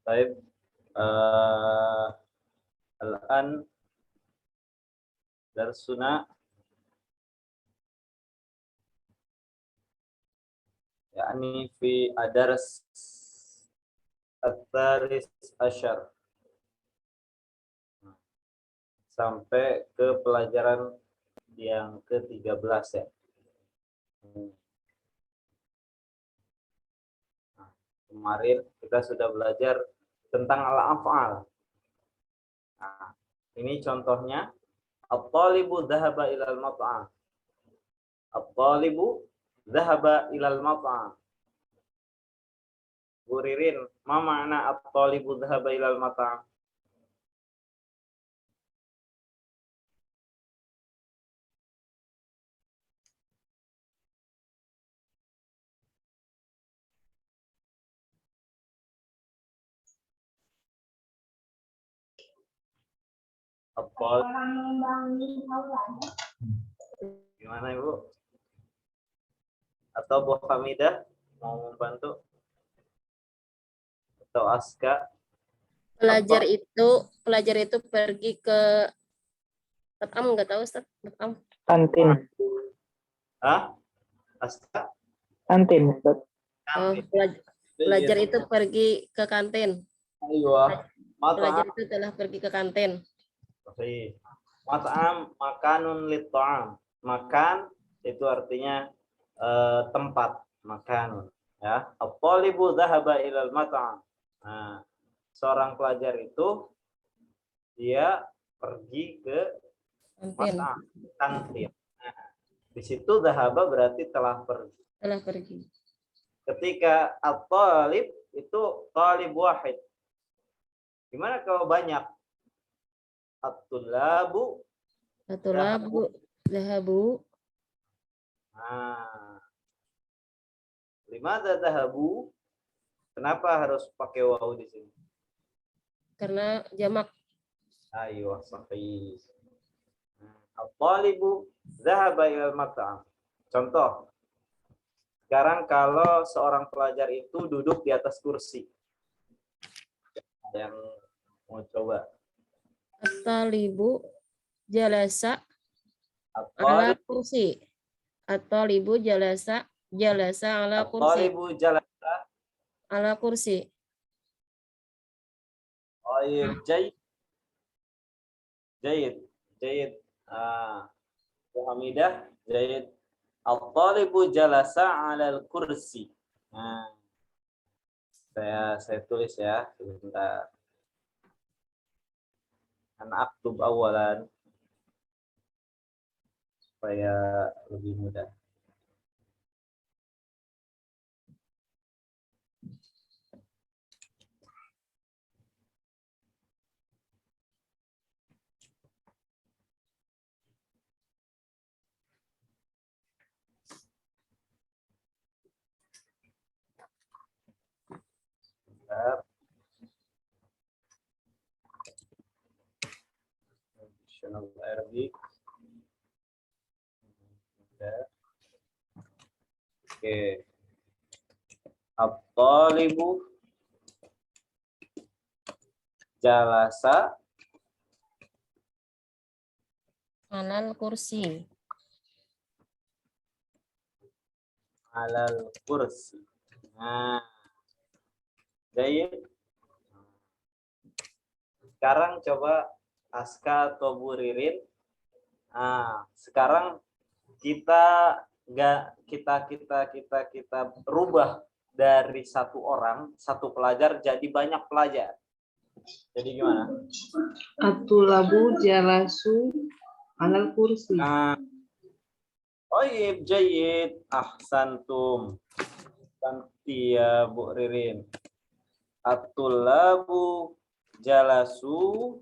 Baik. Al-an darsuna yakni fi adars at-taris asyar sampai ke pelajaran yang ke-13 ya. Nah, kemarin kita sudah belajar tentang al-af'al. Nah, ini contohnya at-talibu dhahaba ilal mat'am. At-talibu dhahaba ilal mat'am. Bu Ririn, ma makna at-talibu dhahaba ilal mat'am? At-talib. Gimana Ibu? Atau Bu Hamidah mau membantu? Atau Aska? Pelajar itu pergi ke Batam, nggak tahu Ustaz, Batam. Kantin. Hah? Aska? Kantin. Ustaz. Oh, pelajar itu pergi ke kantin. Ayo. Pelajar Mat'am. itu telah pergi ke kantin. Sahih. Mat'am makanun lit-ta'am. Makan itu artinya tempat, makan. Ya. At-talibu dhahaba ilal mat'am. Nah, seorang pelajar itu dia pergi ke Kantin. mat'am, kantin. Nah, di situ dhahaba berarti telah pergi. Telah pergi. Ketika at-talib itu talib wahid. Gimana kalau banyak? At-tullabu Atulabu zahabu. Nah, limada dhahabu? Kenapa harus pakai waw di sini? Karena jamak. Ayo, sahih. At-talibu dhahaba ilal mat'am. Contoh. Sekarang kalau seorang pelajar itu duduk di atas kursi. Ada yang mau coba? At-talibu jalasa ala At-talib kursi. At-talibu jalasa ala kursi. At-talibu jalasa. Ala kursi. Ayo, jayid. Jayid. Bu Hamidah, jayid. At-talibu jalasa 'alal kursi. Nah, saya tulis ya sebentar. An aktub awalan supaya lebih mudah. Bentar. Additional Arabic. Oke. At-talibu jalasa Alal kursi. alal kursi. Nah, jadi sekarang coba Aska atau Bu Ririn. Nah, sekarang kita rubah dari satu orang, satu pelajar jadi banyak pelajar. Jadi gimana? At-tulabu jalasu alal kursi. Nah, Oib, jayid, ahsantum. Santi ya Bu Ririn. At-tullabu jalasu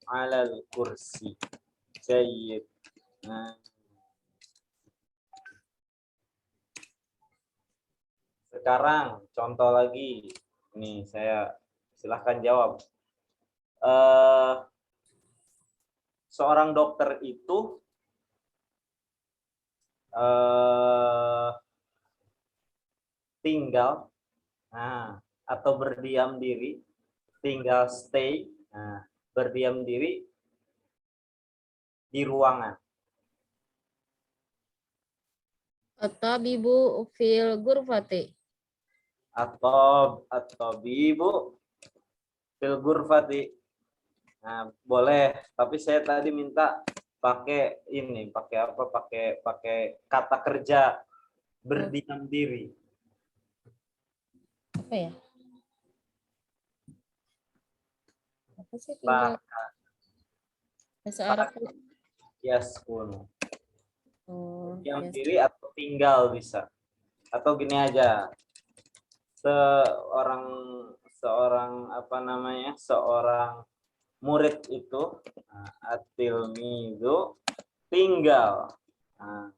alal kursi. Jayid. Nah. Sekarang contoh lagi. Nih saya silahkan jawab. Seorang dokter itu tinggal atau berdiam diri, tinggal stay, nah, berdiam diri di ruangan. At-tabibu fil ghurfati. Atau bibu fil ghurfati. Nah, boleh, tapi saya tadi minta pakai ini, pakai apa? Pakai kata kerja berdiam diri. Apa ya? Apa sih tinggal bahasa Arab? Yaskunu. Oh, Diam yes. diri atau tinggal bisa. Atau gini aja. Seorang murid itu at-tilmizu tinggal. Nah,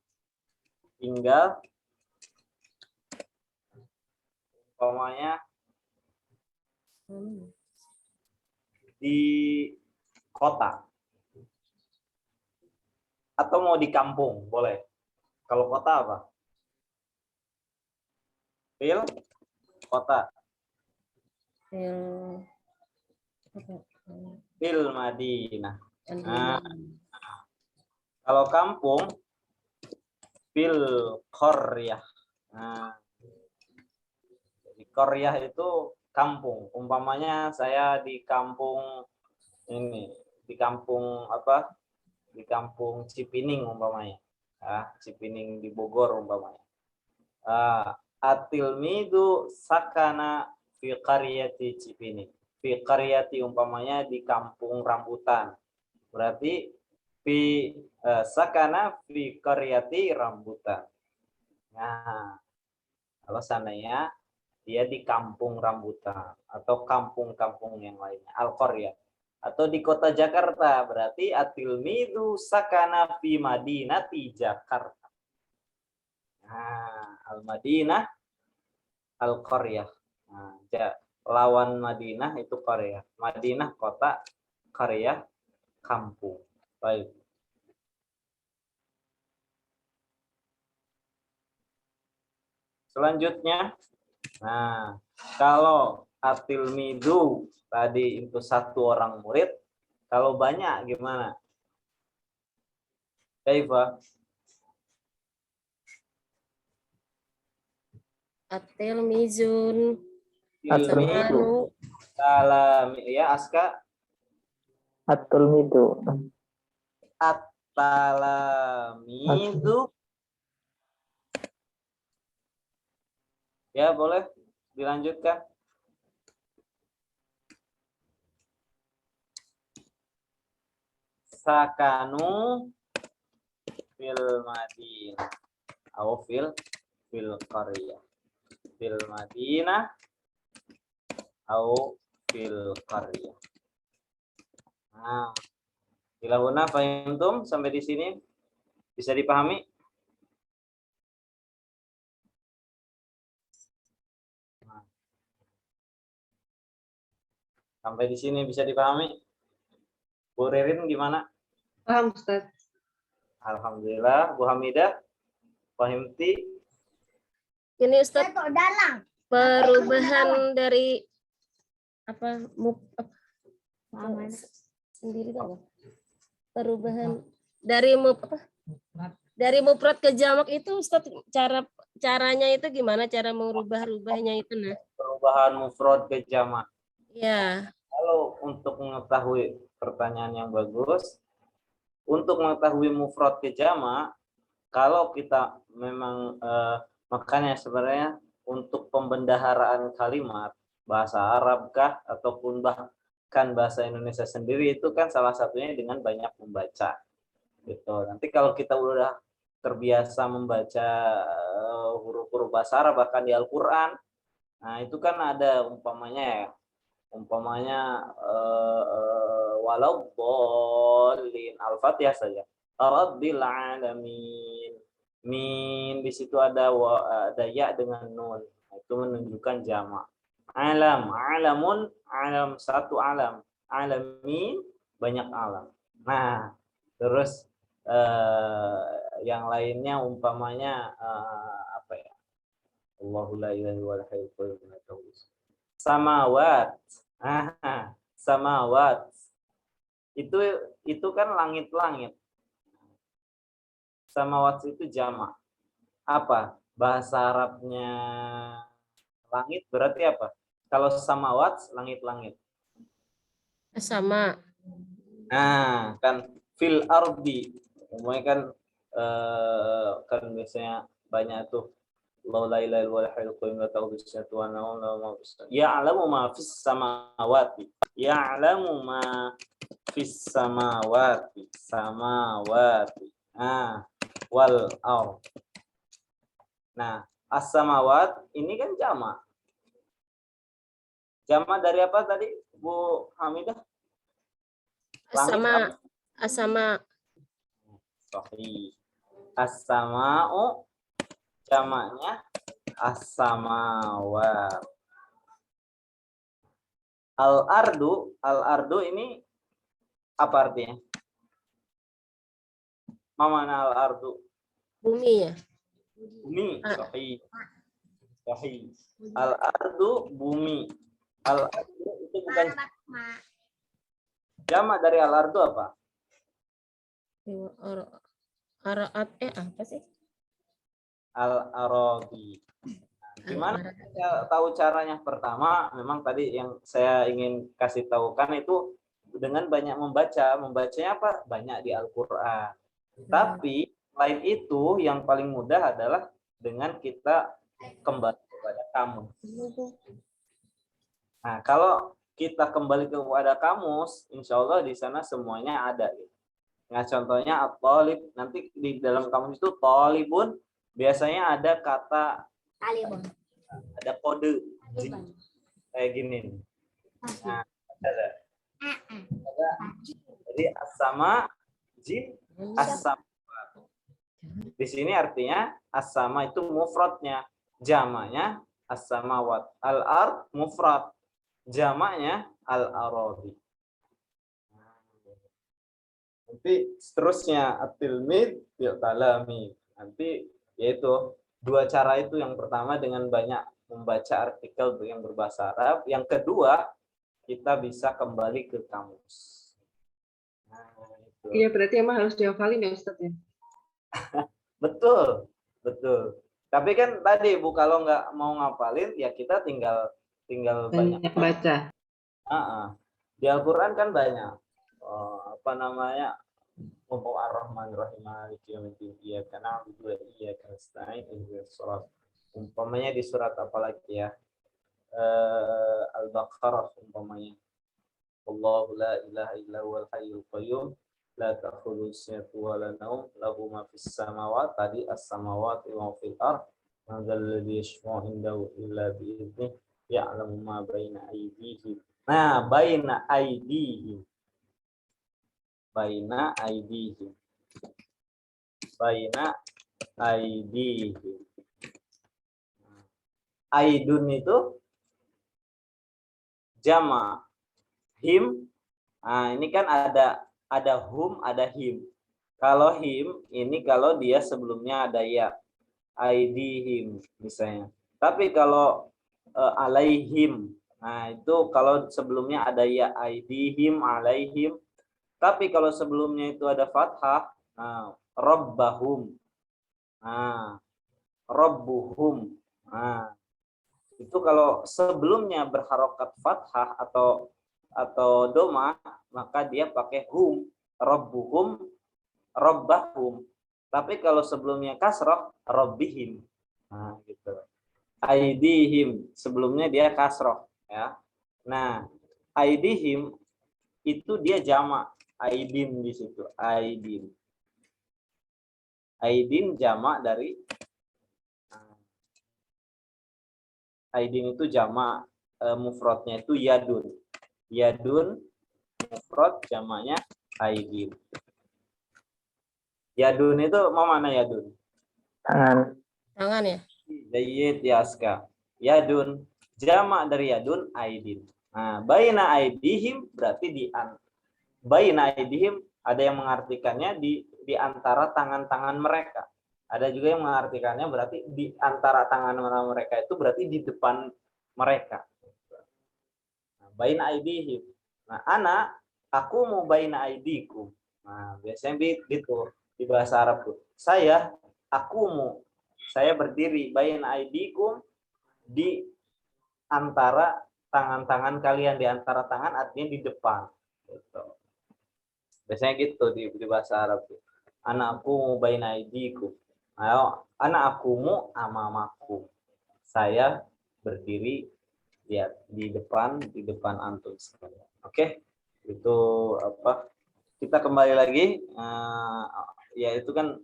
tinggal umpamanya di kota atau mau di kampung boleh. Kalau kota apa? Kota. Fil Madinah. Nah, kalau kampung fil qaryah. Nah, jadi qaryah itu kampung. Umpamanya saya di kampung ini, di kampung apa? Di kampung Cipining umpamanya. Cipining di Bogor umpamanya. At-tilmidu sakana fi qaryati Cipining. Fi qaryati umpamanya di kampung rambutan. Berarti fi sakana fi qaryati rambutan. Nah, kalau seandainya dia di kampung rambutan atau kampung-kampung yang lainnya, al-qaryah. Atau di kota Jakarta, berarti at-tilmidu sakana fi madinati Jakarta. Nah, al-Madinah al-qaryah. Nah, lawan Madinah itu qaryah. Madinah kota, qaryah kampung. Baik. Selanjutnya, nah, kalau at-tilmidu tadi itu satu orang murid, kalau banyak gimana? Kaifa? At-tilmizun. Tilmidu. Salam ya Aska. At-tilmidu. At-talamidu. Ya, boleh dilanjutkan. Sakanu fil Madinah atau fil qaryah. Fil Madinah atau fil qaryah. Nah, ilahuna fahimtum sampai di sini bisa dipahami? Sampai di sini bisa dipahami? Bu Ririn gimana? Paham, Ustaz. Alhamdulillah. Bu Hamidah, Fahimti? Ini Ustaz, perubahan dari apa sendiri itu apa? Perubahan dari dari mufrad ke jamak itu Ustaz, caranya itu gimana, cara merubah-rubahnya itu nah? Perubahan mufrad ke jamak. Ya. Kalau untuk mengetahui pertanyaan yang bagus, untuk mengetahui mufrad ke jamak, kalau kita memang makanya sebenarnya untuk pembendaharaan kalimat bahasa Arab kah ataupun bahkan bahasa Indonesia sendiri itu kan salah satunya dengan banyak membaca gitu. Nanti kalau kita udah terbiasa membaca huruf-huruf bahasa Arab bahkan di Al-Qur'an, nah itu kan ada umpamanya walau bolin Al-Fatihah saja. Rabbil alamin. Min di situ ada ya dengan nun. Itu menunjukkan jamak. Alamun, alam satu alam. Alamin banyak alam. Nah, terus yang lainnya umpamanya apa ya? Allahu la ilaha illa huwal hayyul qayyum. Samawat. Samawat. Itu kan langit-langit. Samawat itu jamak. Apa? Bahasa Arabnya langit berarti apa? Kalau samawat, langit-langit. Sama. Nah, kan fil ardi. Umumnya kan biasanya banyak tuh la ilaha illallah hayyul qayyum la ta'khudhuhu sinatun wa nawm lahu ma fis ya'lamu ma fis samawati ya'lamu ma fis samawati wal ard. Nah, as-samawat ini kan jamak. Jamak dari apa tadi, Bu Hamidah? Sama. Asama. Sahih. As-sama'u jamaknya as-samawat. Al-ardu ini apa artinya? Mana al-ardu? Bumi ya. Bumi. Sahih. Sahih. Al-ardu bumi. Al-ardu itu bukan jamak dari al-ardu apa? Araat apa sih? Al-aradi. Gimana kita tahu caranya? Pertama, memang tadi yang saya ingin kasih tahukan itu dengan banyak membaca. Membacanya apa? Banyak di Al-Quran. Tapi selain itu, yang paling mudah adalah dengan kita kembali kepada kamus. Nah, kalau kita kembali kepada kamus, insya Allah di sana semuanya ada. Nah, contohnya at-talib, nanti di dalam kamus itu talibun biasanya ada kata ada kode kayak gini. Nah, ada. Jadi as-sama jin as-sama. Di sini artinya as-sama itu mufradnya, jamaknya as-samawat. Al-ard mufrad, jamaknya al-aradi. Nanti seterusnya at-tilmid bil talami. Nanti yaitu dua cara itu. Yang pertama dengan banyak membaca artikel yang berbahasa Arab. Yang kedua, kita bisa kembali ke kamus. Nah, itu. Iya, berarti emang harus dihafalin ya Ustaz ya? Betul, betul. Tapi kan tadi Bu, kalau nggak mau ngapalin, ya kita tinggal banyak baca. Di Al-Quran kan banyak. Apa namanya? Ar-Rahman Maliki Yaumiddin Iyyaka na'budu wa iyyaka nasta'in ihdinas shirat. Umpamanya di surat apa lagi ya? Al-Baqarah umpamanya. Allahu la ilaha illa huwal hayyul qayyum la ta'khudhuhu sinatun wa la nawm lahu ma fis samawati tadi as-samawati wa fil ard man dzal ladzi yashfa'u indahu illa bi idzni ya'lamu ma baina aydihim. Nah, baina aydihim. Baina aydihim. Baina aydihim. Aidun itu jama. Him. Nah, ini kan ada hum, ada him. Kalau him ini kalau dia sebelumnya ada ya. Aidihim misalnya. Tapi kalau alaihim. Nah, itu kalau sebelumnya ada ya aidihim, alaihim. Tapi kalau sebelumnya itu ada fathah, rabbahum, rabbuhum. Itu kalau sebelumnya berharokat fathah atau doma, maka dia pakai hum, rabbuhum, rabbahum. Tapi kalau sebelumnya kasroh, rabbihim. Nah, gitu. Aidihim, sebelumnya dia kasroh, ya. Nah, aidihim itu dia jamak. Aidin di situ, aidin. Aidin jamak dari aidin itu jamak, mufradnya itu yadun. Yadun mufrad jamaknya aidin. Yadun itu mau mana yadun? Tangan. Tangan ya. Jayyid yaska. Yadun jamak dari yadun aidin. Nah, baina aidihim berarti baina aidihim ada yang mengartikannya di antara tangan-tangan mereka. Ada juga yang mengartikannya berarti di antara tangan mereka itu berarti di depan mereka. baina aidihim. Nah, aku mau baina aidikum. Nah, biasanya gitu di bahasa Arab tuh. Saya berdiri baina aidikum, di antara tangan-tangan kalian, di antara tangan artinya di depan. Gitu. Biasanya gitu di bahasa Arab tuh. Anakku baina aidikum. Ayo, anakkumu amamakum. Saya berdiri di depan antum sekalian. Oke, itu apa? Kita kembali lagi, ya itu kan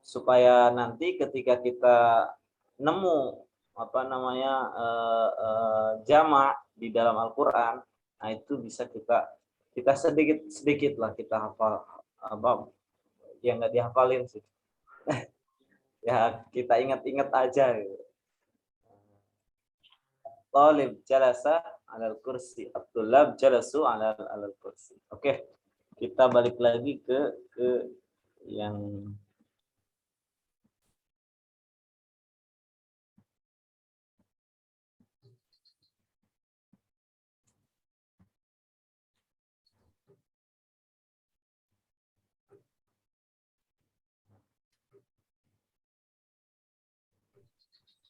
supaya nanti ketika kita nemu apa namanya jamak di dalam Al-Qur'an, nah itu bisa kita sedikit lah kita hafal, apa yang nggak dihafalin sih. Ya kita ingat-ingat aja gitu. Talib jalasa alal kursi, Abdullah jalasu alal kursi. Oke, kita balik lagi ke yang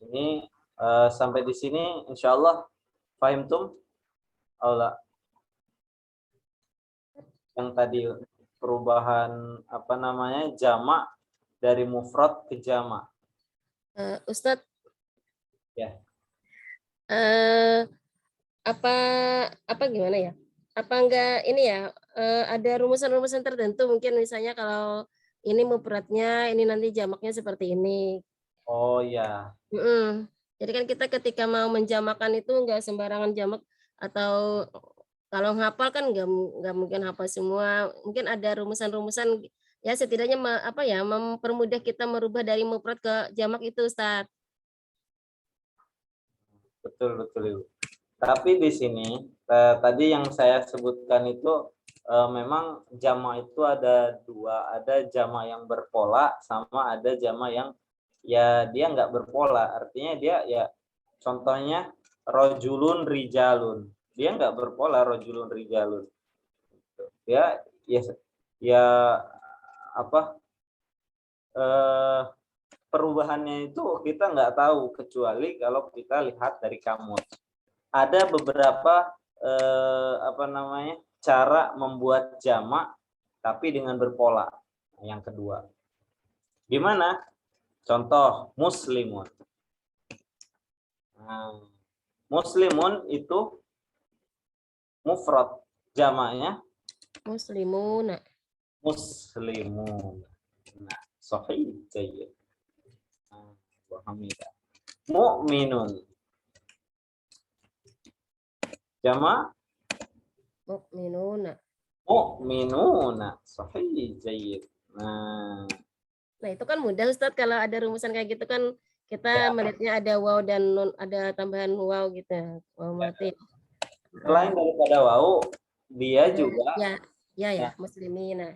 ini. Sampai di sini insyaallah paham tum? Allah yang tadi perubahan apa namanya jamak dari mufrad ke jamak. Ustadz, Ya. Apa gimana ya? Apa enggak ini ya? Ada rumusan-rumusan tertentu mungkin misalnya kalau ini mufradnya, ini nanti jamaknya seperti ini. Oh ya. Jadi kan kita ketika mau menjamakan itu enggak sembarangan jamak, atau kalau ngapal kan enggak mungkin hafal semua. Mungkin ada rumusan-rumusan ya, setidaknya mempermudah kita merubah dari mufrad ke jamak itu, Ustaz. Betul Ibu. Tapi di sini tadi yang saya sebutkan itu memang jamak itu ada dua, ada jamak yang berpola sama ada jamak yang ya dia nggak berpola, artinya dia ya contohnya rojulun rijalun, dia nggak berpola rojulun rijalun, ya ya apa perubahannya itu kita nggak tahu kecuali kalau kita lihat dari kamus. Ada beberapa cara membuat jamak tapi dengan berpola. Yang kedua, gimana? Contoh muslimun. Nah, muslimun itu mufrad, jamaknya Muslimuna. muslimun. Nah, sahih jayyid. Mu'minun. Jamak Mu'minuna. Mu'minuna. Sahih jayyid. Nah, itu kan mudah Ustadz, kalau ada rumusan kayak gitu kan kita melihatnya ada waw dan nun, ada tambahan waw gitu. Waw mati. Selain daripada waw, dia juga ya muslimina.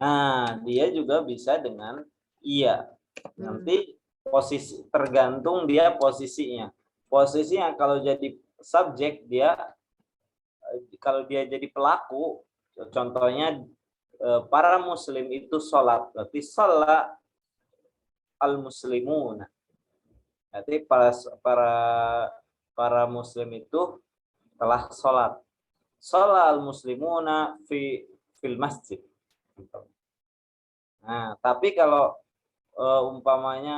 Nah, dia juga bisa dengan iya. Nanti posisi tergantung dia posisinya. Posisinya kalau jadi subjek dia, kalau dia jadi pelaku, contohnya para muslim itu sholat, berarti sholat al-muslimun. Berarti para muslim itu telah sholat. Sholat al-muslimuna fil masjid. Nah, tapi kalau umpamanya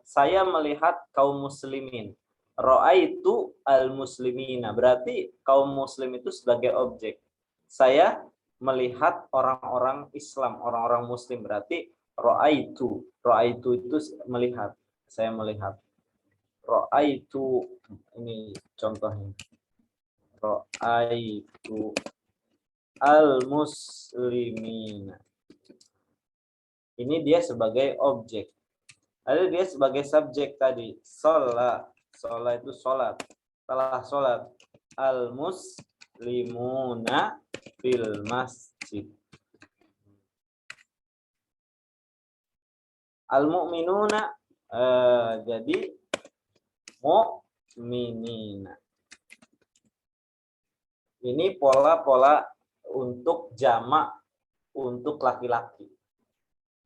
saya melihat kaum muslimin, ra'aitu al-muslimina, berarti kaum muslim itu sebagai objek. Saya melihat orang-orang Islam, orang-orang muslim, berarti ra'aitu itu melihat, saya melihat. Ra'aitu, ini contohnya. Ra'aitu al-muslimina. Ini dia sebagai objek. Lalu dia sebagai subjek tadi. Sholat itu sholat. Telah sholat. Al-muslimuna fil masjid. Al-mu'minuna jadi mu'minina. Ini pola-pola untuk jamak untuk laki-laki.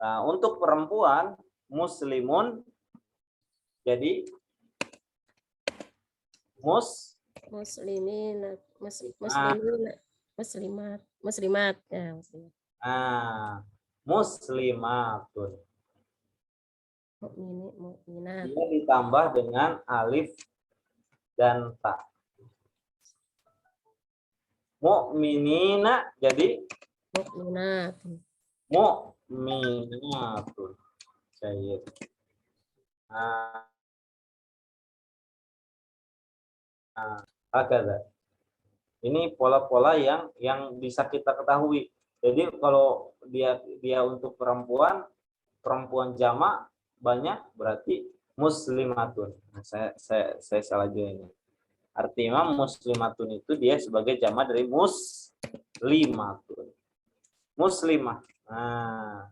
Nah, untuk perempuan muslimun jadi Muslimin, muslimin, muslimat, ya, muslimat. Muslimatun. Mukminat. Dia ditambah dengan alif dan ta. Mu'minina jadi Mukminat. mu'minatun. Baik. Agak. Ini pola-pola yang bisa kita ketahui. Jadi kalau dia untuk perempuan jamak banyak berarti muslimatun. Nah, saya salah juga ini. Artinya muslimatun itu dia sebagai jamak dari muslimatun. Muslimah. Nah,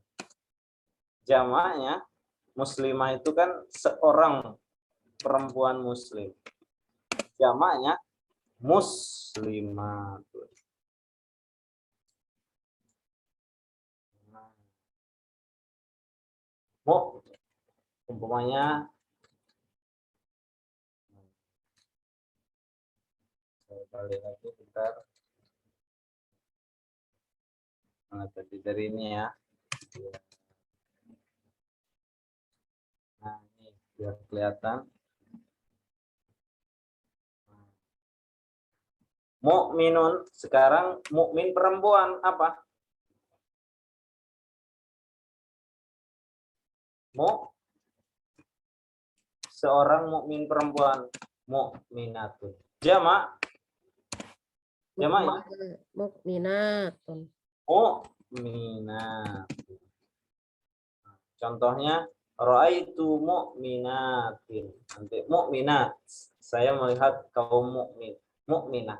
jamaknya muslimah itu kan seorang perempuan muslim. Jamaknya muslimatun. Umpamanya saya balik lagi bentar. Nah, tadi dari ini ya. Nah, ini biar kelihatan. Mukminun, sekarang mukmin perempuan apa? Seorang mukmin perempuan, mukminatun. Jamak jamaknya Mukminatun. mukminatun. Contohnya raaitu mukminatin. Nanti mukminat, saya melihat kaum mukmin, mukminah.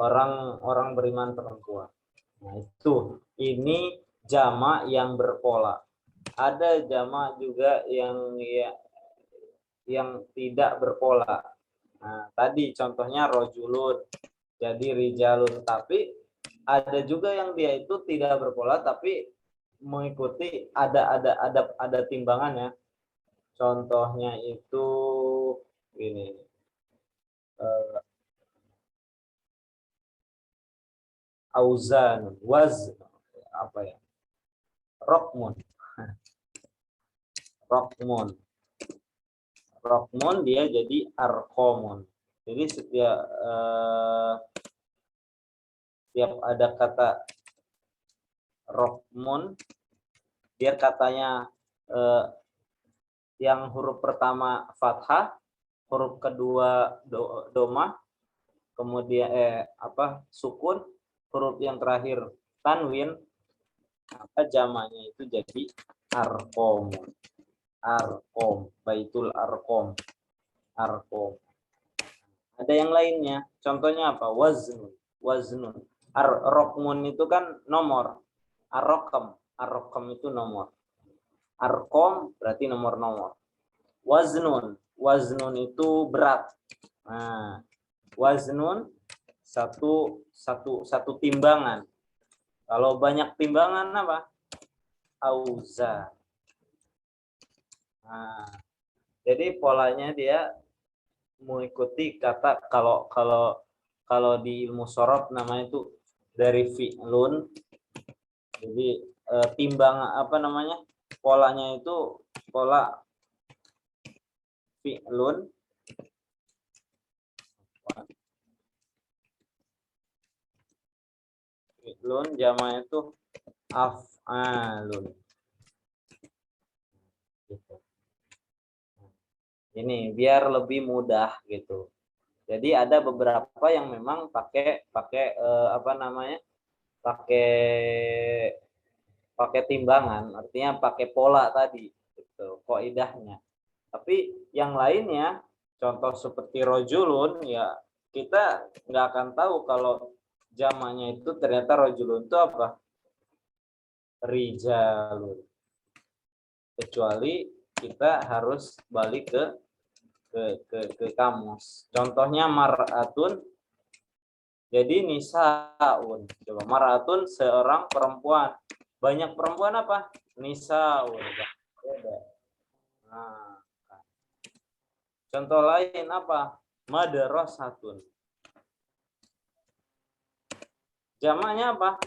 Orang beriman perempuan. Nah, itu ini jamak yang berpola. Ada jamak juga yang tidak berpola. Nah, tadi contohnya rojulun jadi rijalun, tapi ada juga yang dia itu tidak berpola tapi mengikuti ada timbangannya. Contohnya itu ini auzan, waz, apa ya? Rokmun. Rokmun dia jadi arkomun. Jadi setiap ada kata rokmun, biar katanya yang huruf pertama fathah, huruf kedua domah, kemudian sukun, huruf yang terakhir tanwin, maka jamaknya itu jadi arkom, baitul arkom. Ada yang lainnya, contohnya apa? Waznun. Rokmun itu kan nomor, arokam itu nomor, arkom berarti nomor. Waznun itu berat. Nah, waznun satu timbangan. Kalau banyak timbangan apa? Auzan. Nah, jadi polanya dia mengikuti kata, kalau di ilmu sorof namanya itu dari fi'lun. Jadi timbang polanya itu pola fi'lun, jamaknya itu af'alun. Gitu. Ini biar lebih mudah gitu. Jadi ada beberapa yang memang pakai timbangan, artinya pakai pola tadi gitu, kaidahnya. Tapi yang lainnya, contoh seperti rojulun, ya kita nggak akan tahu kalau jamaknya itu ternyata rojulun itu apa? Rijalun. Kecuali kita harus balik ke kamus. Contohnya mar'atun Jadi nisaun. Coba maratun seorang perempuan. Banyak perempuan apa? Nisaun. Beda. Nah, contoh lain apa? Madrasatun. Jamaknya apa?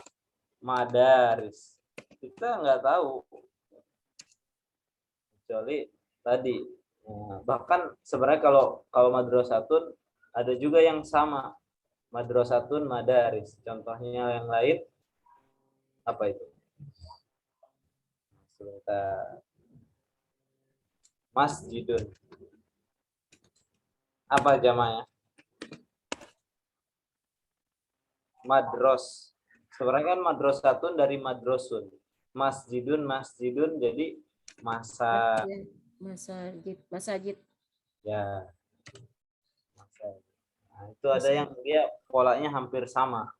Madaris. Kita nggak tahu. Kecuali tadi. Nah, bahkan sebenarnya kalau madrasatun ada juga yang sama. Madrasatun madaris. Contohnya yang lain apa itu? Sebentar. Masjidun. Apa jamaknya? Madros. Sebenarnya kan madrasatun dari madrosun. Masjidun jadi masa Masajid. ya. Masa. Nah, itu ada yang dia polanya hampir sama.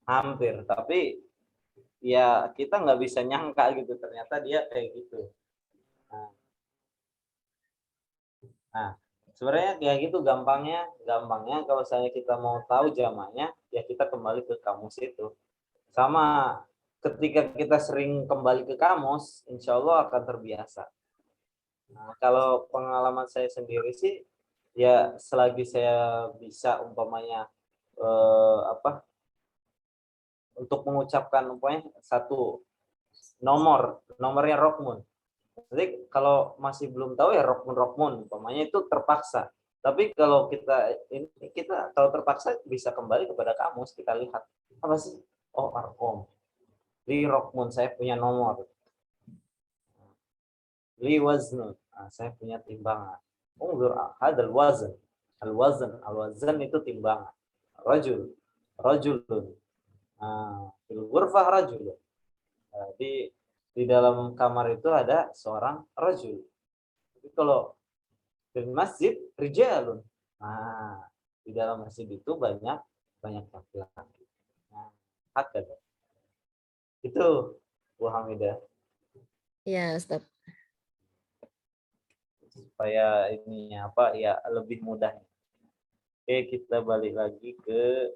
Hampir, tapi ya kita nggak bisa nyangka gitu, ternyata dia kayak gitu. Nah, sebenarnya kayak gitu gampangnya kalau misalnya kita mau tahu jamaknya, ya kita kembali ke kamus itu. Sama ketika kita sering kembali ke kamus, insya Allah akan terbiasa. Nah, kalau pengalaman saya sendiri sih, ya selagi saya bisa umpamanya untuk mengucapkan umpamanya satu nomornya rokmun. Jadi kalau masih belum tahu ya rokmun umpamanya itu terpaksa. Tapi kalau kita kalau terpaksa bisa kembali kepada kamus, kita lihat apa sih? Oh, arkom. Li rokmun, saya punya nomor. Li waznun, saya punya timbangan. Unzur hadal wazn. Al-wazn itu timbangan. Rajulun. Fil ghurfah rajulun. Di dalam kamar itu ada seorang rajul. Tapi kalau di masjid rijalun. Nah, di dalam masjid itu banyak laki-laki. Nah, hakada. Itu Bu Hamidah. Ya, Ustaz. Supaya ini apa ya lebih mudah. Oke, kita balik lagi ke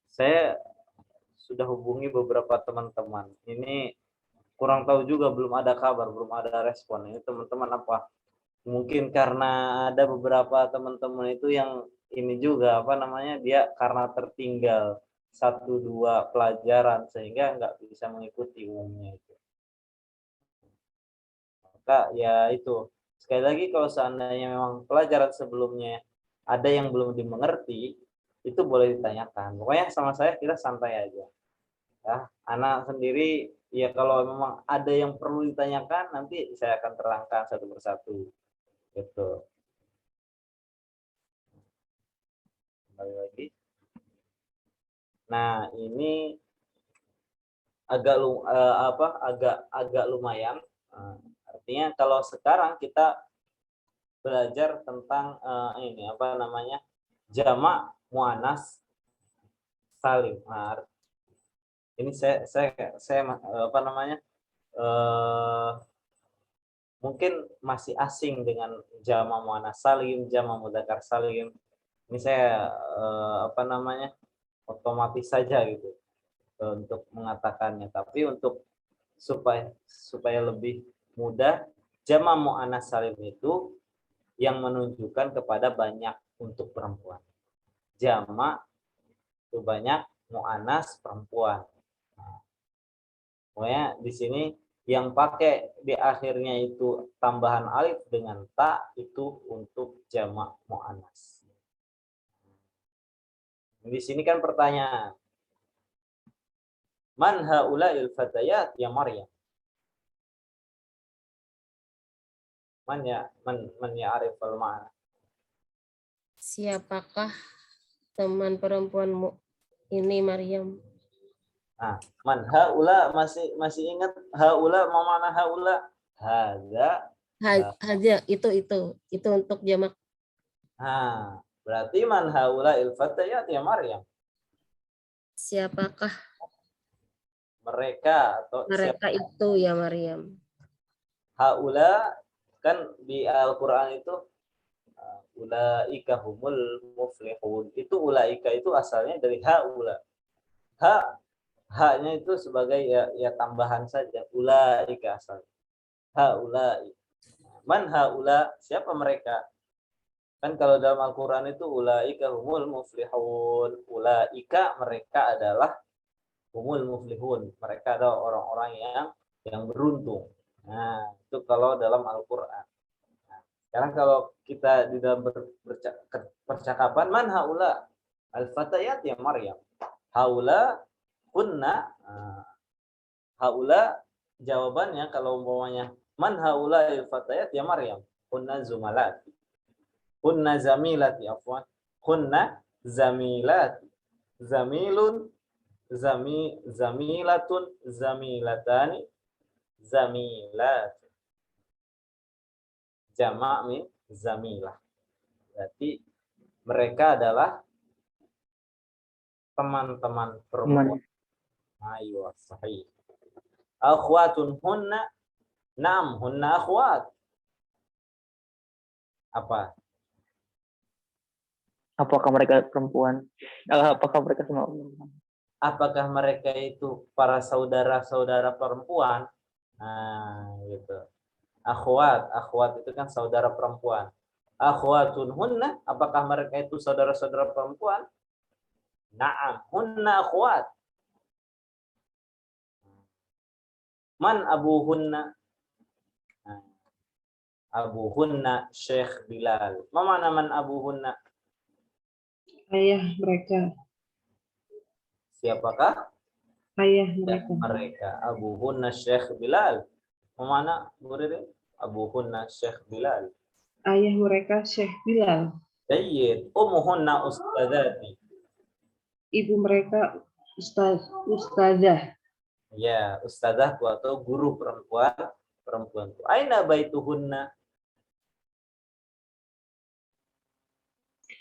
saya sudah hubungi beberapa teman-teman. Ini kurang tahu juga, belum ada kabar, belum ada respon. Ini teman-teman apa? Mungkin karena ada beberapa teman-teman itu yang ini juga apa namanya, dia karena tertinggal 1-2 pelajaran sehingga nggak bisa mengikuti umumnya itu. Maka ya itu, sekali lagi kalau seandainya memang pelajaran sebelumnya ada yang belum dimengerti, itu boleh ditanyakan. Pokoknya sama saya kita santai aja. Ya, anak sendiri ya kalau memang ada yang perlu ditanyakan nanti saya akan terangkan satu persatu. Gitu. Kembali lagi. Nah, ini agak lumayan. Artinya kalau sekarang kita belajar tentang ini apa namanya? Jamak muannas salim. Nah, ini saya apa namanya? Mungkin masih asing dengan jamak muannas salim, jamak mudzakkar salim. Ini saya apa namanya? Otomatis saja gitu untuk mengatakannya. Tapi untuk supaya lebih mudah, jamak muannas salim itu yang menunjukkan kepada banyak untuk perempuan. Jamak itu banyak, muannas perempuan. Nah, pokoknya di sini yang pakai di akhirnya itu tambahan alif dengan ta itu untuk jamak muannas. Di sini kan pertanyaan, man haula'il fatayat ya Maryam? Man ya'riful ma'na? Siapakah teman perempuanmu ini, Maryam? Nah, man haula masih ingat haula mau mana haula? Hadza. Haja itu untuk jamak. Nah, berarti man haula il fatayat ya Maryam. Siapakah Mereka atau mereka siapa? itu ya Maryam? Haula Kan di Al-Qur'an itu ulaika humul muflihun. Itu ulaika itu asalnya dari haula. Haknya itu sebagai ya tambahan saja. Ulaika asal. Haulai. Man haula? Siapa mereka? Kan kalau dalam Al-Qur'an itu ulaika humul muflihun. Ulaika mereka adalah humul muflihun. Mereka adalah orang-orang yang beruntung. Nah, itu kalau dalam Al-Qur'an. Nah, sekarang kalau kita di dalam percakapan man haula? Al-fatayat ya Maryam. Haula kunna haula jawabannya kalau umpamanya man haula al-fatayat ya Maryam kunna zumalati kunna zamilati afwan kunna zamilati zamilun zamilatun zamilatani zamilat jama' min zamilah. Berarti mereka adalah teman-teman perempuan. Ayo, sahih. Akhwatun hunna, nam hunna akhwat. Apa? Apakah mereka perempuan? Apakah mereka semua perempuan? Apakah mereka itu para saudara-saudara perempuan? Nah, gitu. Akhwat itu kan saudara perempuan. Akhwatun hunna, apakah mereka itu saudara-saudara perempuan? Naam, hunna akhwat. Man abuhunna? Abuhunna Syekh Bilal. Mana man abuhunna? Ayah mereka. Siapakah? Ayah mereka. Mereka. Abuhunna Syekh Bilal. Mana Bu Ririn? Abuhunna Syekh Bilal. Ayah mereka Syekh Bilal. Jayyid. Ummuhunna ustadzati. Ibu mereka ustazah. Ya, ustadzah atau guru perempuan. Aina baituhunna?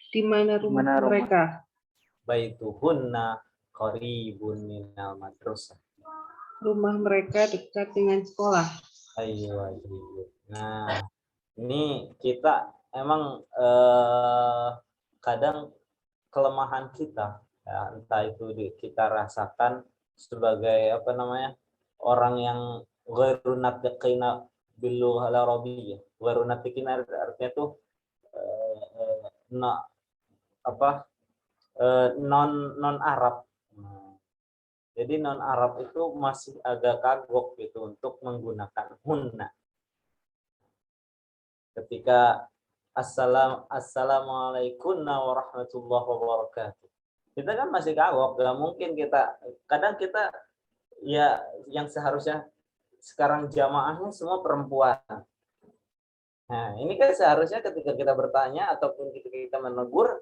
Di mana rumah mereka? Baituhunna qaribun minal madrasah. Rumah mereka dekat dengan sekolah. Ayo. Nah, ini kita emang kadang kelemahan kita, ya, entah itu kita rasakan sebagai apa namanya orang yang ghairu natiqina bil lughah al-arabiyyah. Ghairu natiqina artinya tuh non Arab. Jadi non Arab itu masih agak kagok gitu untuk menggunakan hunna. Ketika assalamualaikum warahmatullahi wabarakatuh. Kita kan masih kagok, gak mungkin kadang kita ya yang seharusnya sekarang jamaahnya semua perempuan. Nah, ini kan seharusnya ketika kita bertanya ataupun ketika kita menegur,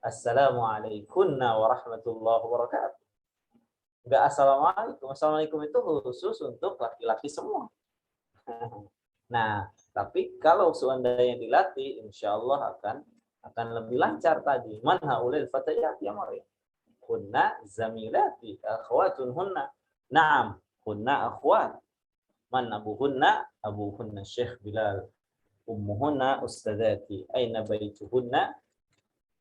assalamualaikum warahmatullahi wabarakatuh. Enggak assalamualaikum. Assalamualaikum itu khusus untuk laki-laki semua. Nah, tapi kalau seandainya dilatih, insya Allah akan lebih lancar tadi. Man haulil fatayat ya Maryam. Kunna zamilati akhwatun hunna. Naam, kunna akhwat. Man abuhunna Syekh Bilal. Ummuhunna ustadzati. Aina baituhunna?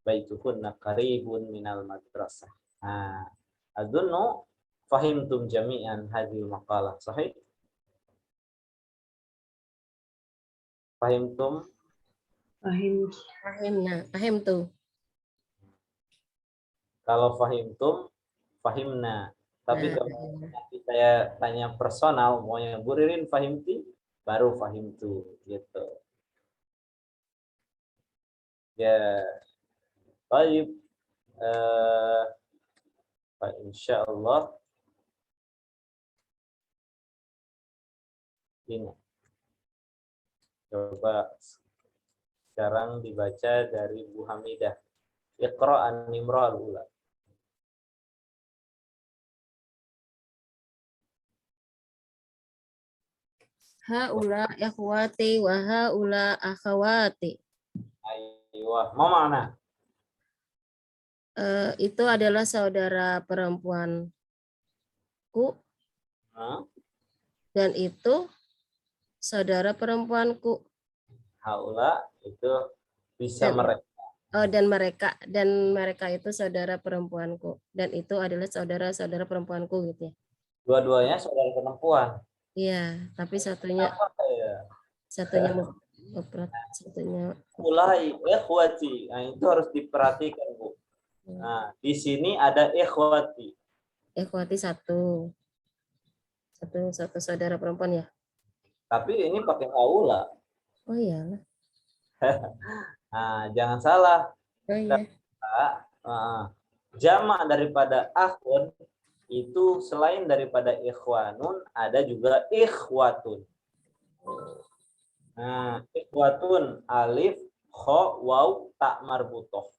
Baituhunna qaribun minal madrasah. Nah, adunnu fahimtum jami'an hadhil maqalah. Sahih? Fahimtum? Fahim tuh. Kalau fahimtum, fahimna. Tapi kalau nanti saya tanya personal, maunya Bu Ririn fahimti, baru fahimtu. Gitu. Ya, baik. Insya Allah ini. Coba sekarang dibaca dari Bu Hamidah. Iqra an-Nimra al-ula. Haula ikhwati wa haula akhawati. Aywa, mau mana? Itu adalah saudara perempuanku dan itu saudara perempuanku. haula itu bisa Dan- mereka. Oh, dan mereka itu saudara perempuanku, dan itu adalah saudara-saudara perempuanku gitu ya. Dua-duanya saudara perempuan. Iya, tapi satunya Apa ya? mufrad, satunya Ulai ikhwati. Nah, itu harus diperhatikan, Bu. Nah, di sini ada ikhwati. ikhwati satu saudara perempuan ya. Tapi ini pakai haula. Oh iya. Nah, jangan salah. Oh iya. Jamak daripada akhun itu selain daripada ikhwanun ada juga ikhwatun. Nah, ikhwatun alif kha waw tak marbutoh.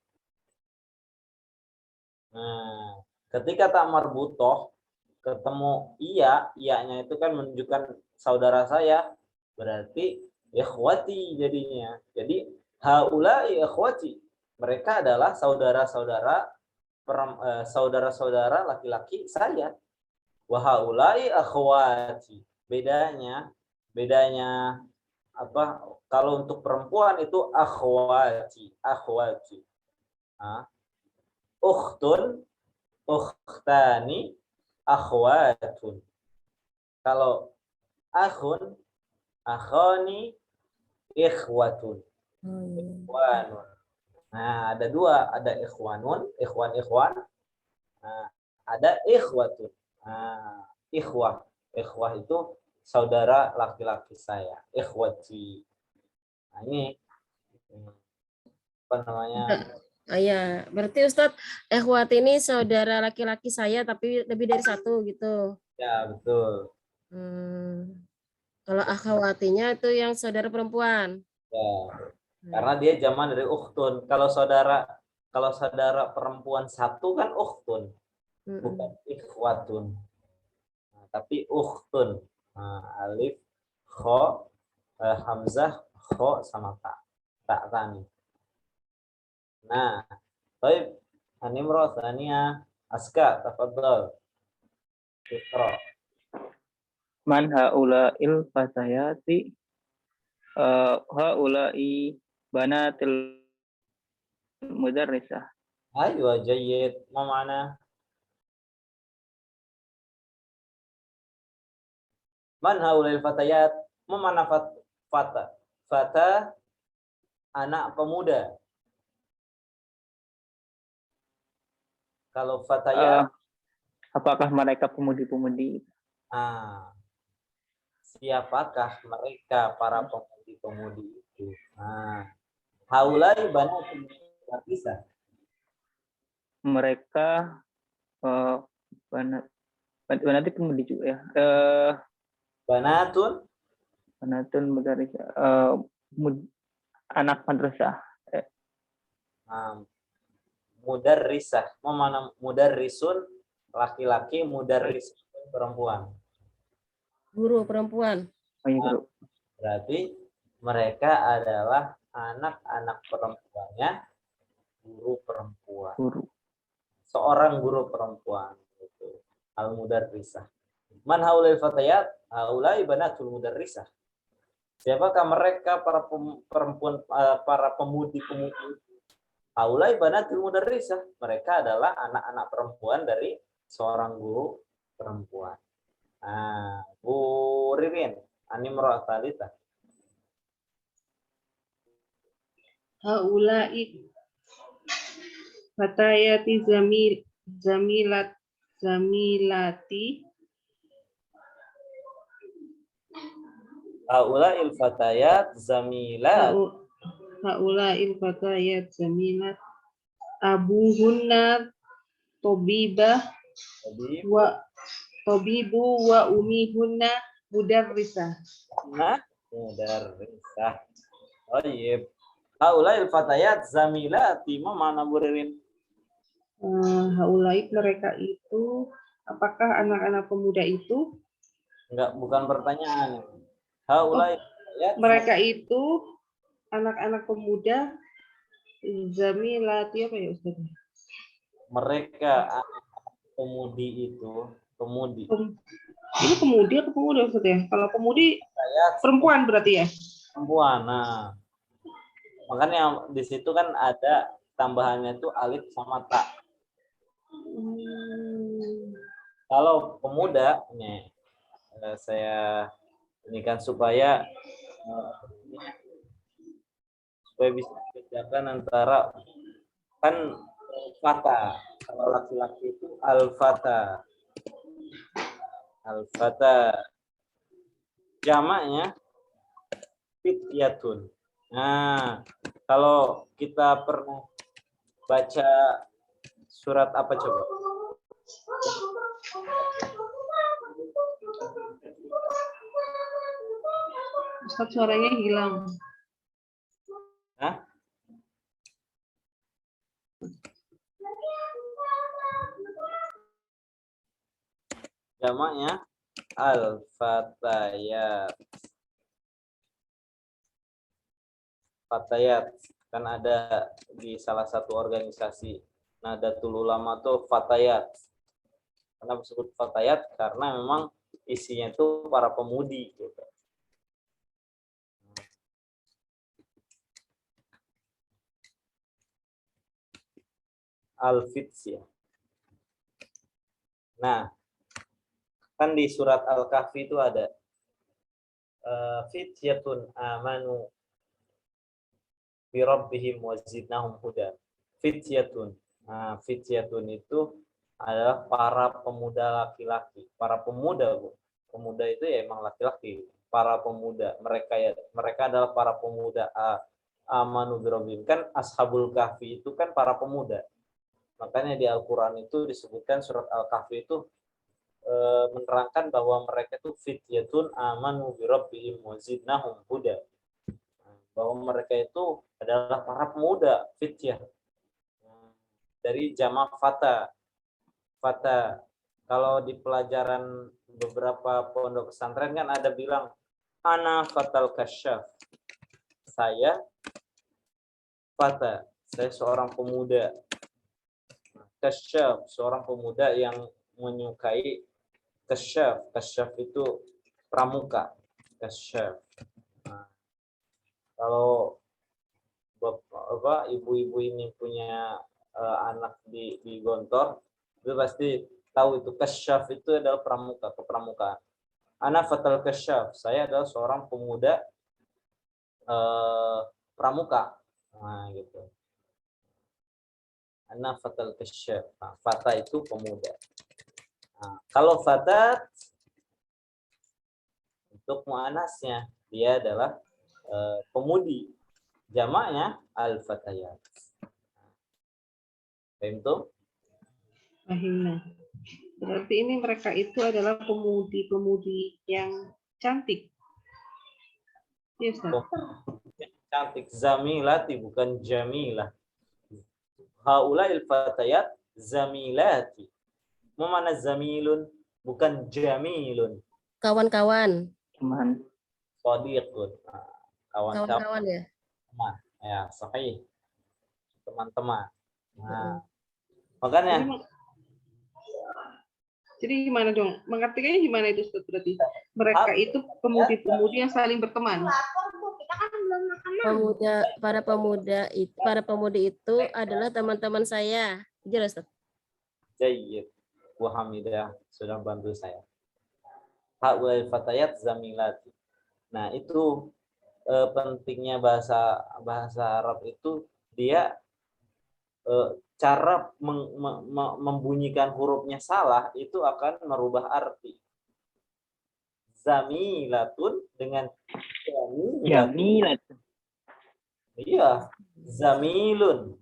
Nah, ketika tak marbutoh ketemu iya-nya itu kan menunjukkan saudara saya, berarti ikhwati jadinya. Jadi haula'i ikhwati. Mereka adalah saudara-saudara laki-laki saya. Wa haula'i akhwati. Bedanya apa? Kalau untuk perempuan itu akhwati. Ukhtun, ukhtani, akhwatun. Kalau akhun, akhani, ikhwatun. Oh iya. Ikhwanun. Nah, ada dua, ada ikhwanun, ikhwan. Nah, ada ikhwatun. Nah, ikhwah itu saudara laki-laki saya, ikhwati. Nah, ini apa namanya? Oh iya, berarti Ustadz ikhwati ini saudara laki-laki saya tapi lebih dari satu gitu. Ya, betul. Kalau akhwatinya itu yang saudara perempuan. Ya. Karena dia zaman dari ukhtun. Kalau saudara perempuan satu kan ukhtun, bukan ikhwatun. Nah, tapi ukhtun. Nah, alif, kha, hamzah, kha sama ta. Tak tani. Nah, baik. Animro tania aska tafadhal. Iqra. Man haula'il fatayati haula'i banatil mudarrisah. Aywa jayyid. Ma mana? Man haula'il fatayat? Ma mana fata? Fata anak pemuda. Kalau fatayat, Apakah mereka pemudi-pemudi? Siapakah mereka para pemudi-pemudi itu? Haulai banatul bisa. Mereka banati pemudi juga ya. Banatun Banatun mudarrisah. Anak madrasah. mudarrisah. Mana mudarrisun laki-laki, mudarris perempuan. Guru perempuan. Oh iya, Guru. Berarti mereka adalah anak-anak perempuannya guru perempuan. Seorang guru perempuan itu al-mudarrisah. Man haulai fatayat? Haulai banatul mudarrisah. Siapakah mereka para perempuan, para pemudi-pemudi? Haulai banatul mudarrisah. Mereka adalah anak-anak perempuan dari seorang guru perempuan. Bu Ririn, animro talita. Haula'i fatayati zamilati Haula'il fatayat zamilat. Haula'il fatayat zamilat abuhunna tobibah wa tobibu wa umihunna mudarrisah. Nah, mudarrisah. Baik. Haula'il fatayat zamilati. Mana Bu Ririn? Haula'i mereka itu, apakah anak-anak pemuda itu? Enggak, bukan pertanyaan. Haula'il fatayat Mereka itu anak-anak pemuda zamilati apa ya Ustaz? mereka anak pemudi itu, pemudi. Ini pemudi atau pemuda Ustaz ya? Kalau pemudi Fatayat perempuan berarti ya? perempuan. Nah, Makanya di situ kan ada tambahannya itu alif sama ta. Kalau pemuda, nih saya ini kan supaya bisa membedakan antara kan fata. Kalau laki-laki itu al-fata. Al-fata. Jamaknya fityatun. Nah, kalau kita pernah baca surat apa coba? Ustaz, suaranya hilang. Hah? Jamaknya al-fatayat. Fatayat kan ada di salah satu organisasi Nahdlatul Ulama tuh fatayat. Kenapa disebut fatayat? Karena memang isinya itu para pemudi gitu. Al-Fityah. Nah, kan di surat Al-Kahfi itu ada fityatun amanu bi rabbihim wa zidnahum huda. Fityatun. Nah, fityatun itu adalah para pemuda laki-laki. Para pemuda, Bu. Pemuda itu ya emang laki-laki. Para pemuda, mereka adalah para pemuda amanu bi rabbihim. Kan Ashabul Kahfi itu kan para pemuda. Makanya di Al-Qur'an itu disebutkan surat Al-Kahfi itu menerangkan bahwa mereka itu fityatun amanu bi rabbihim wa zidnahum huda. Bahwa mereka itu adalah para pemuda fityah. Dari jamak fata. Fata. Kalau di pelajaran beberapa pondok pesantren kan ada bilang ana fatal kasyaf. Saya fata. Saya seorang pemuda. Kasyaf, seorang pemuda yang menyukai kasyaf. Kasyaf itu pramuka. Kasyaf. Nah, kalau ibu-ibu ini punya anak di Gontor, itu pasti tahu itu kasyaf itu adalah pramuka, kepramukaan. Ana fatal kasyaf, saya adalah seorang pemuda pramuka. Nah, gitu. Ana fatal kasyaf. Nah, fata itu pemuda. Nah, kalau fatat untuk muannasnya dia adalah pemudi. Jamaknya al-fatayat. Paham tuh? Fahimna. Berarti ini mereka itu adalah pemudi-pemudi yang cantik. Iya, Ustaz. Cantik. Zamilati bukan jamilah. Haulail fatayat zamilati. Mana zamilun bukan jamilun. Kawan-kawan. Teman. Shadiqun. Kawan-kawan. Kawan-kawan ya. Teman. Ya, sahih. Teman-teman. Nah, makanya Jadi gimana dong? Mengartikannya gimana itu, Ustaz? Berarti mereka itu pemudi-pemudi yang saling berteman. Para pemudi itu adalah teman-teman saya. Jelas, Ustaz? Jayyid. Bu Hamidah sudah bantu saya. Haulail fatayat zamilati. Nah, itu pentingnya bahasa Arab itu dia cara membunyikan hurufnya salah itu akan merubah arti. Zamilatun dengan Jamilatun. Iya, zamilun.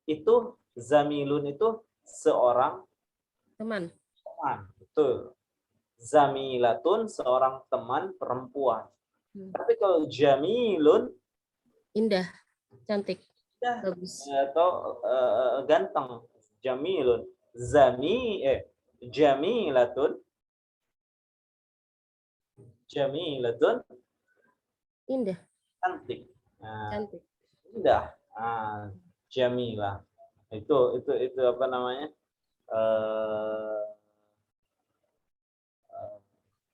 Itu zamilun itu seorang Teman. Betul. Zamilatun seorang teman perempuan. Tapi kalau jamilun Indah, cantik, ya, bagus. atau ganteng, jamilun. Jamilatun Indah, cantik. Nah, cantik. indah. Jamilah. Itu apa namanya?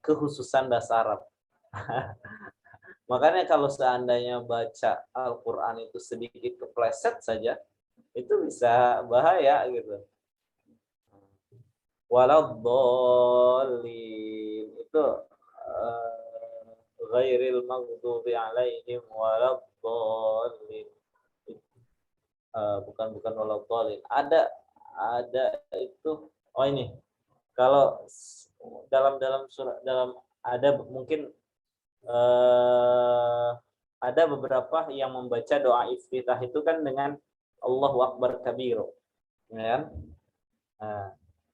Kekhususan bahasa Arab. Makanya kalau seandainya baca Al-Quran itu sedikit kepleset saja, itu bisa bahaya gitu. Waladhdallin itu ghairil maghdubi alaihim waladhdallin. Bukan waladhdallin. Ada itu. Oh ini. Kalau dalam surat ada mungkin ada beberapa yang membaca doa iftitah itu kan dengan Allahu Akbar kabir, ya kan?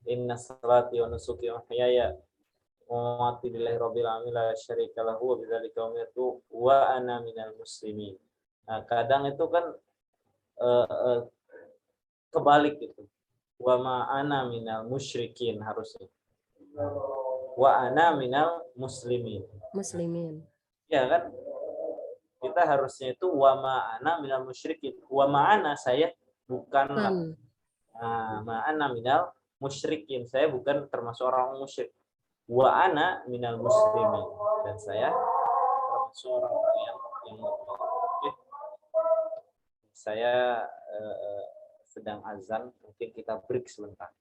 Inna salati wa nusuki wa mahyaya wa mamati lillahi rabbil alamin la syarika lahu wa bidzalika umirtu wa ana minal muslimin. Nah, kadang itu kan kebalik gitu. Wa ma ana minal musyrikin harusnya. Wa ana minal muslimin. Muslimin. Ya kan? Kita harusnya itu wa ma'ana minal musyrikin. Wa ma'ana saya bukanlah. Nah, ma'ana minal musyrikin. Saya bukan termasuk orang musyrik. Wa ana minal muslimin. Dan saya termasuk orang yang okay. Saya sedang azan. Mungkin kita break sebentar.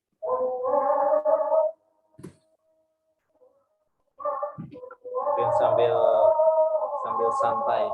Mungkin sambil santai.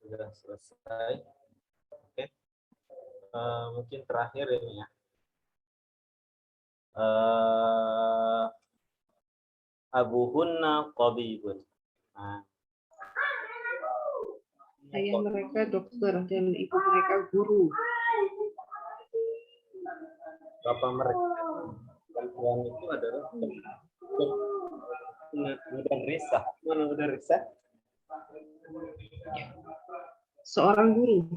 Sudah selesai. Oke. Mungkin terakhir ini ya. abuhunna qabibun. Nah, Ayah mereka dokter dan ibu mereka guru. bapak mereka perempuan itu adalah mudarrisah. Mana mudarrisah? Seorang guru.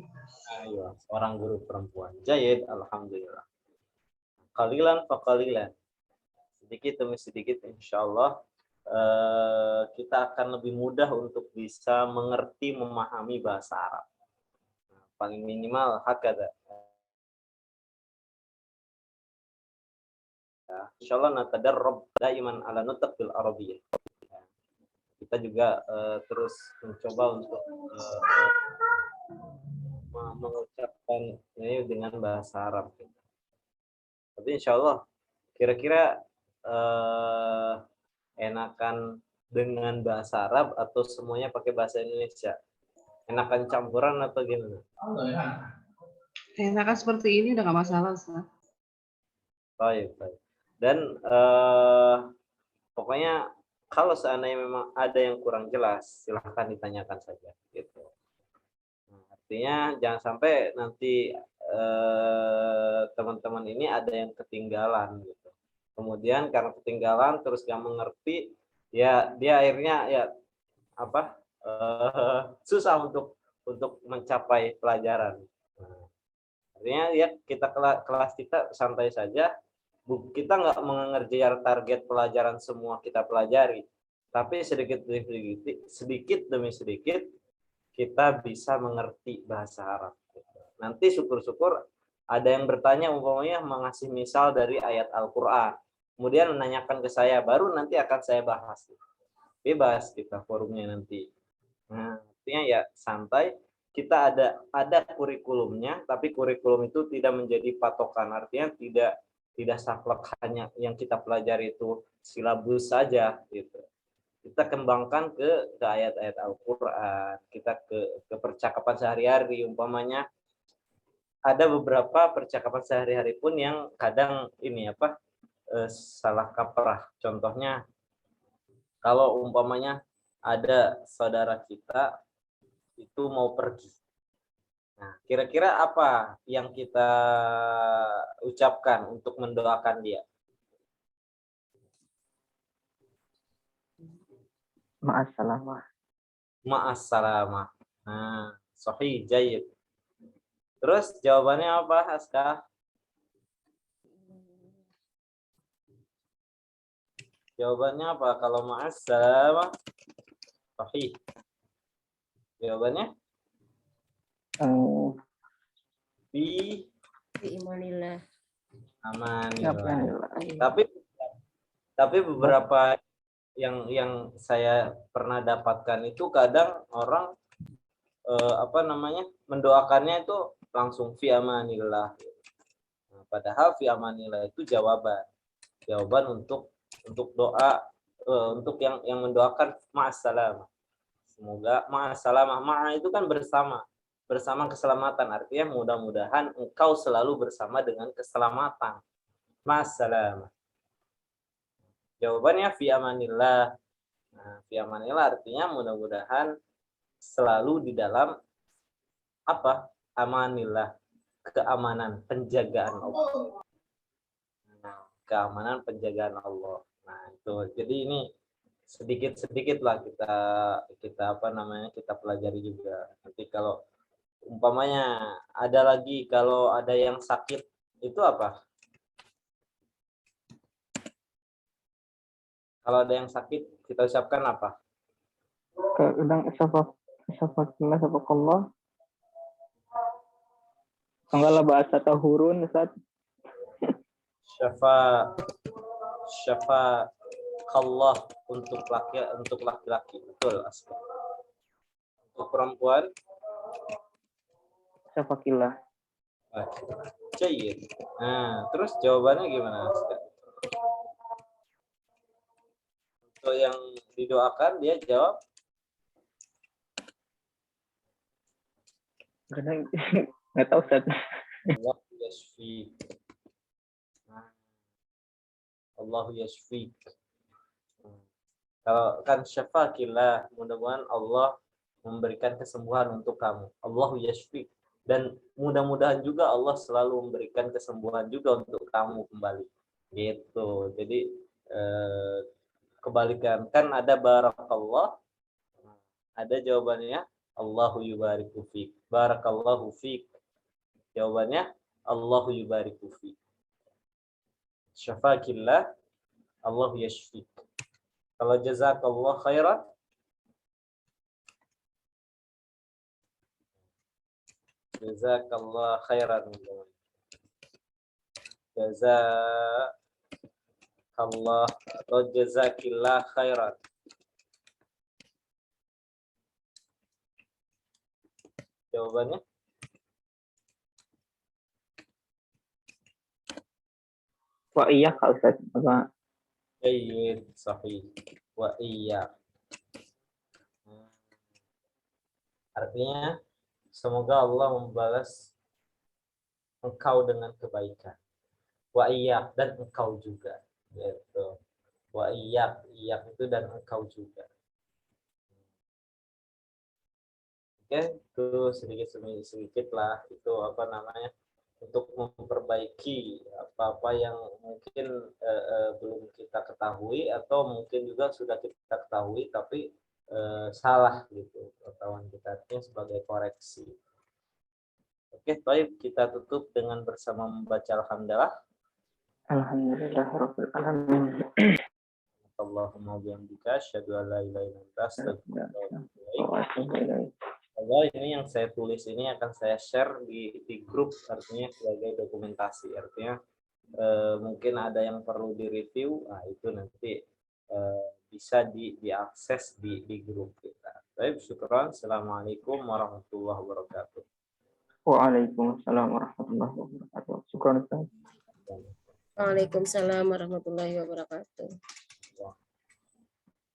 Ayo, seorang guru perempuan. Jayid, alhamdulillah. Qalilan faqalilan. Sedikit demi sedikit insyaallah kita akan lebih mudah untuk bisa mengerti, memahami bahasa Arab. Nah, paling minimal hakada. Insyaallah natadarrab daiman ala nutq bil arabiyyah. Kita juga terus mencoba untuk mengucapkan ini dengan bahasa Arab. Tapi insyaallah kira-kira enakan dengan bahasa Arab atau semuanya pakai bahasa Indonesia? Enakan campuran atau gimana? Enakan seperti ini udah nggak masalah, Ustaz. Baik, baik. Dan pokoknya kalau seandainya memang ada yang kurang jelas, silahkan ditanyakan saja. Gitu. Nah, artinya jangan sampai nanti teman-teman ini ada yang ketinggalan. Gitu. Kemudian karena ketinggalan terus gak mengerti, ya dia akhirnya ya apa susah untuk mencapai pelajaran. Nah, artinya ya kita kelas kita santai saja. Kita nggak mengejar target pelajaran semua kita pelajari, tapi sedikit demi sedikit kita bisa mengerti bahasa Arab. Nanti syukur-syukur ada yang bertanya umpamanya mengasih misal dari ayat Al-Quran, kemudian menanyakan ke saya, baru nanti akan saya bahas. Bebas kita forumnya nanti. Nah, artinya ya santai. Kita ada kurikulumnya, tapi kurikulum itu tidak menjadi patokan. Artinya tidak saklek hanya yang kita pelajari itu silabus saja gitu. Kita kembangkan ke ayat-ayat Al-Qur'an, kita ke percakapan sehari-hari. Umpamanya ada beberapa percakapan sehari-hari pun yang kadang ini salah kaprah. Contohnya kalau umpamanya ada saudara kita itu mau pergi. Nah, kira-kira apa yang kita ucapkan untuk mendoakan dia? Ma'assalamah. Ma'assalamah. Nah, sahih, jayyid. Terus jawabannya apa, Aska? Jawabannya apa kalau ma'assalamah? Sahih. Jawabannya? Fi Imanillah. amanillah. Tapi beberapa yang saya pernah dapatkan itu kadang orang mendoakannya itu langsung fi amanillah. Nah, padahal fi amanillah itu jawaban untuk doa untuk yang mendoakan ma'assalamah. Semoga ma'assalamah. Ma'a itu kan bersama keselamatan. Artinya mudah-mudahan engkau selalu bersama dengan keselamatan. Ma'assalamah. Jawabannya fi amanillah. Nah, fi amanillah artinya mudah-mudahan selalu di dalam apa? Amanillah, keamanan, penjagaan Allah. Nah, keamanan, penjagaan Allah. Nah, itu. Jadi ini sedikit-sedikit lah kita pelajari juga. Nanti kalau umpamanya ada lagi, kalau ada yang sakit itu apa? Kalau ada yang sakit kita ucapkan apa? Kadang isafakillah safakallah. Enggaklah bahasa tahurun, Ustaz. Syafa Allah untuk laki-laki. Betul, Asma. Untuk perempuan Isafakillah. Jayyid. Nah, terus jawabannya gimana, Asma? Untuk yang didoakan dia jawab Kadang nggak tahu, Ustaz. Allah yashfi. Nah, Allahu yashfik. Kalau kan syafakillah, mudah-mudahan Allah memberikan kesembuhan untuk kamu. Allahu yashfik. Dan mudah-mudahan juga Allah selalu memberikan kesembuhan juga untuk kamu kembali. Gitu. Jadi kebalikan, kan ada barakallah, ada jawabannya Allahu yubariku fik. Barakallahu fik. Jawabannya Allahu yubariku fik. Syafakillah, Allahu yashfik. Kalau jazakallah khairan, jazakallah khairan. Jazakallah atau jazakillah khairan. Jawabannya Wa iya Kak Ustaz. Apa? jayyid, sahih. Wa iya. Artinya semoga Allah membalas engkau dengan kebaikan. Wa iya, dan engkau juga. Gitu. Wa iya, iya itu dan engkau juga. Oke, itu sedikit lah itu apa namanya, untuk memperbaiki apa-apa yang mungkin belum kita ketahui atau mungkin juga sudah kita ketahui tapi salah gitu pengetahuan kita, artinya sebagai koreksi. Oke, baik, kita tutup dengan bersama membaca alhamdulillah. Alhamdulillahirabbil alamin. Allahumma bihamdika asyhadu an la ilaha illa anta astaghfiruka wa atubu ilaik. Wa atubu ilaik. Allah, ini yang saya tulis ini akan saya share di grup, artinya sebagai dokumentasi, artinya mungkin ada yang perlu direview, nah itu nanti bisa diakses di grup kita. Baik, syukran. Assalamualaikum warahmatullahi wabarakatuh. Waalaikumsalam warahmatullahi wabarakatuh. Syukran Ustaz. Waalaikumsalam warahmatullahi wabarakatuh.